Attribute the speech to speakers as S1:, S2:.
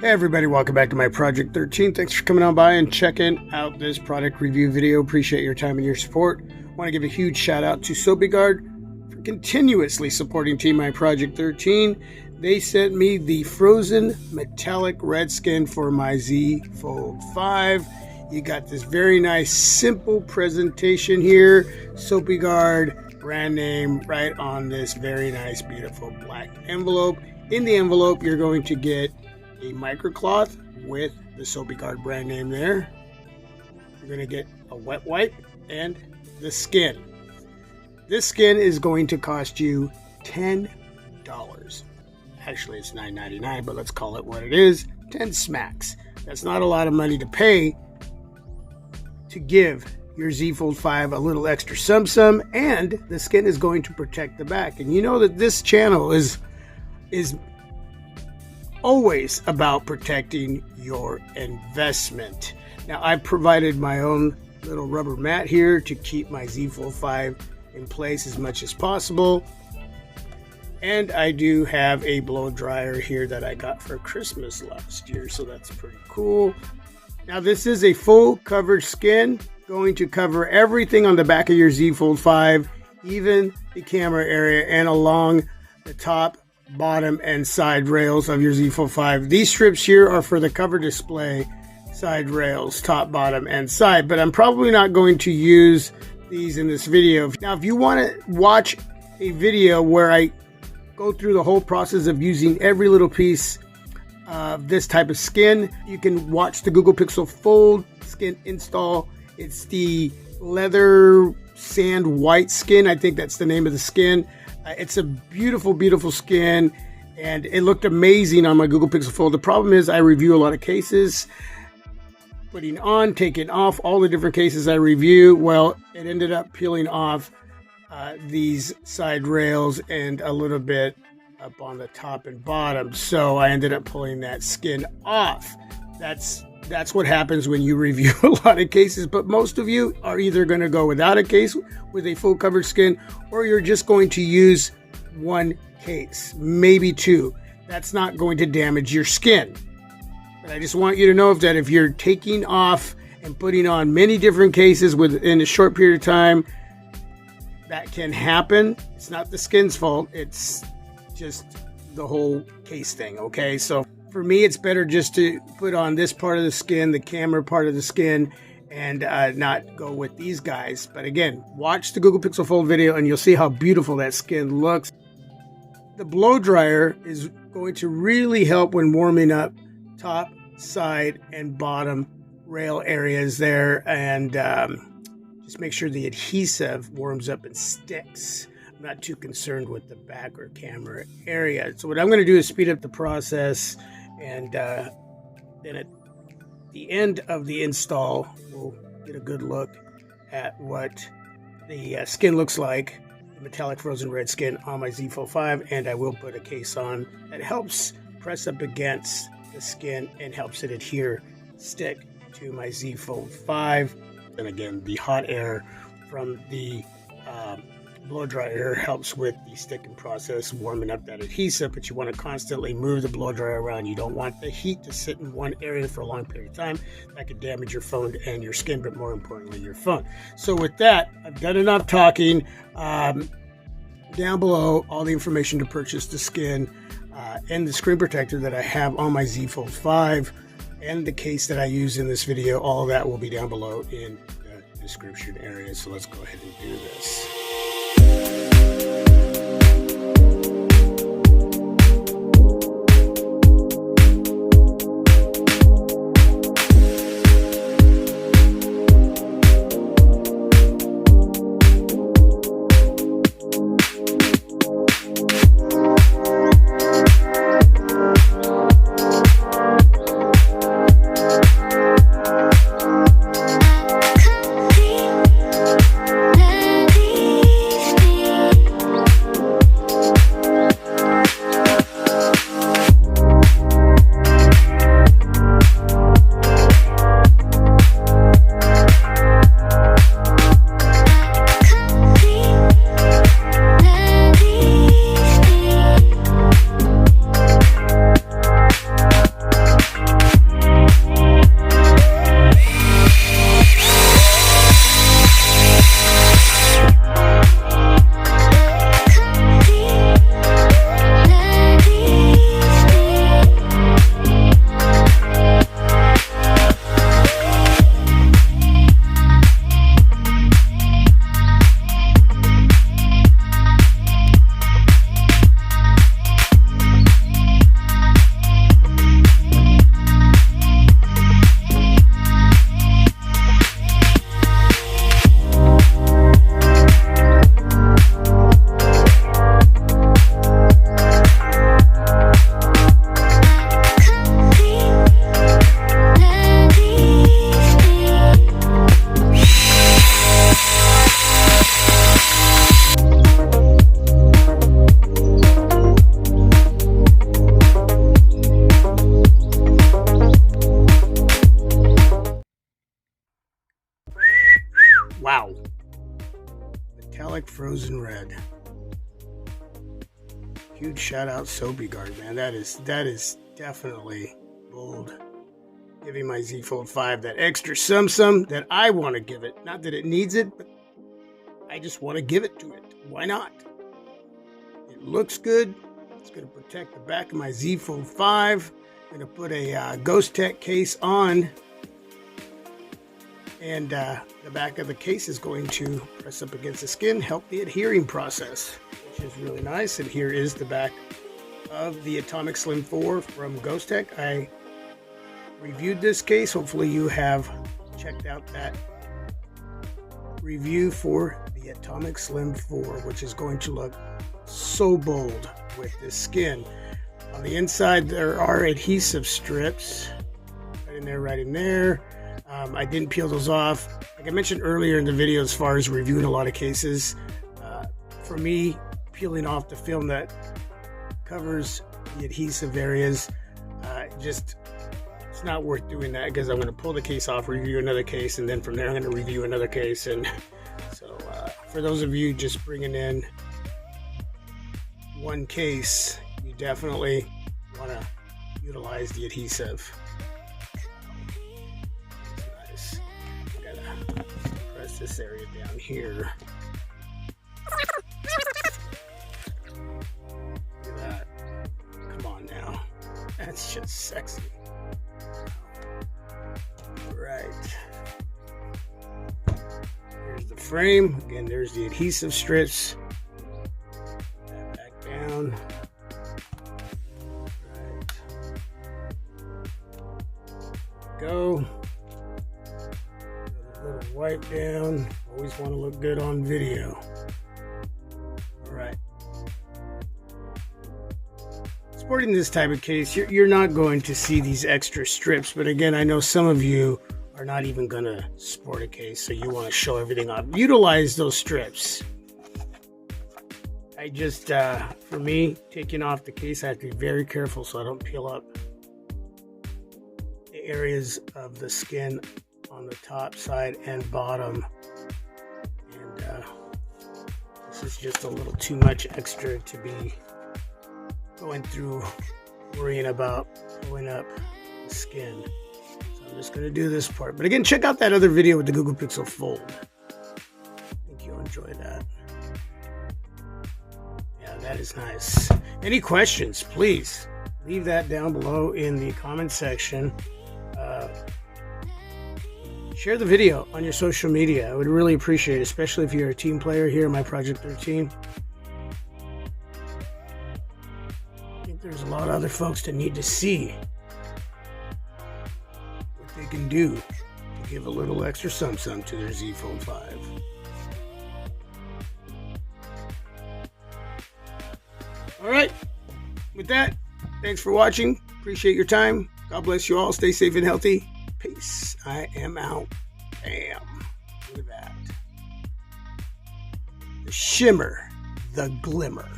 S1: Hey everybody, welcome back to my Project 13. Thanks for coming on by and checking out this product review video. Appreciate your time and your support. I want to give a huge shout out to Sopiguard for continuously supporting Team My Project 13. They sent me the frozen metallic red skin for my Z Fold 5. You got this very nice simple presentation here. Sopiguard brand name right on this very nice beautiful black envelope. In the envelope you're going to get a microcloth with the Sopiguard brand name there. You're going to get a wet wipe and the skin. This skin is going to cost you $10. Actually, it's $9.99, but let's call it what it is, 10 smacks. That's not a lot of money to pay to give your Z Fold 5 a little extra sum, and the skin is going to protect the back. And you know that this channel is always about protecting your investment. Now, I've provided my own little rubber mat here to keep my Z Fold 5 in place as much as possible. And I do have a blow dryer here that I got for Christmas last year, so that's pretty cool. Now, this is a full coverage skin, going to cover everything on the back of your Z Fold 5, even the camera area and along the top, bottom, and side rails of your Z Fold 5. These strips here are for the cover display side rails, top, bottom, and side, but I'm probably not going to use these in this video. Now, if you want to watch a video where I go through the whole process of using every little piece of this type of skin, you can watch the Google Pixel Fold skin install. It's the leather sand white skin. I think that's the name of the skin. It's a beautiful, beautiful skin, and it looked amazing on my Google Pixel Fold. The problem is I review a lot of cases, putting on, taking off, all the different cases I review. Well, it ended up peeling off these side rails and a little bit up on the top and bottom. So I ended up pulling that skin off. That's what happens when you review a lot of cases, but most of you are either going to go without a case with a full coverage skin, or you're just going to use one case, maybe two. That's not going to damage your skin. But I just want you to know that if you're taking off and putting on many different cases within a short period of time, that can happen. It's not the skin's fault. It's just the whole case thing, okay? So for me, it's better just to put on this part of the skin, the camera part of the skin, and not go with these guys. But again, watch the Google Pixel Fold video and you'll see how beautiful that skin looks. The blow dryer is going to really help when warming up top, side, and bottom rail areas there, and just make sure the adhesive warms up and sticks. I'm not too concerned with the back or camera area. So what I'm going to do is speed up the process, and then at the end of the install, we'll get a good look at what the skin looks like, the metallic frozen red skin on my Z Fold 5, and I will put a case on that helps press up against the skin and helps it adhere, stick to my Z Fold 5. And again, the hot air from the blow dryer helps with the sticking process, warming up that adhesive, but you want to constantly move the blow dryer around. You don't want the heat to sit in one area for a long period of time. That could damage your phone and your skin, but more importantly, your phone. So with that, I've done enough talking. Down below, all the information to purchase the skin and the screen protector that I have on my Z Fold 5 and the case that I use in this video, all of that will be down below in the description area. So let's go ahead and do this. Wow. Metallic frozen red. Huge shout out Sopiguard, man. That is definitely bold. Giving my Z Fold 5 that extra some that I want to give it. Not that it needs it, but I just want to give it to it. Why not? It looks good. It's going to protect the back of my Z Fold 5. I'm going to put a Ghost Tech case on. And the back of the case is going to press up against the skin, help the adhering process, which is really nice. And here is the back of the Atomic Slim 4 from Ghost Tech. I reviewed this case. Hopefully you have checked out that review for the Atomic Slim 4, which is going to look so bold with this skin. On the inside there are adhesive strips right in there. I didn't peel those off. Like I mentioned earlier in the video, as far as reviewing a lot of cases, for me, peeling off the film that covers the adhesive areas, it's not worth doing that, because I'm going to pull the case off, review another case, and then from there I'm going to review another case. And so for those of you just bringing in one case, you definitely want to utilize the adhesive. Nice. I gotta press this area down here. Look at that. Come on now. That's just sexy. Right. Here's the frame. Again, there's the adhesive strips. Back down. Right. Go. A little wipe down. Always want to look good on video. All right. Sporting this type of case, you're not going to see these extra strips, but again, I know some of you are not even going to sport a case, so you want to show everything off. Utilize those strips. I just, for me, taking off the case, I have to be very careful so I don't peel up the areas of the skin on the top side and bottom. And this is just a little too much extra to be going through worrying about pulling up the skin. So I'm just going to do this part. But again, check out that other video with the Google Pixel Fold. I think you'll enjoy that. Yeah, that is nice. Any questions, please leave that down below in the comment section. Share the video on your social media. I would really appreciate it, especially if you're a team player here in my Project 13. There's a lot of other folks that need to see what they can do to give a little extra some to their Z Fold 5. All right. With that, thanks for watching. Appreciate your time. God bless you all. Stay safe and healthy. Peace. I am out. Bam. Look at that. The shimmer, the glimmer.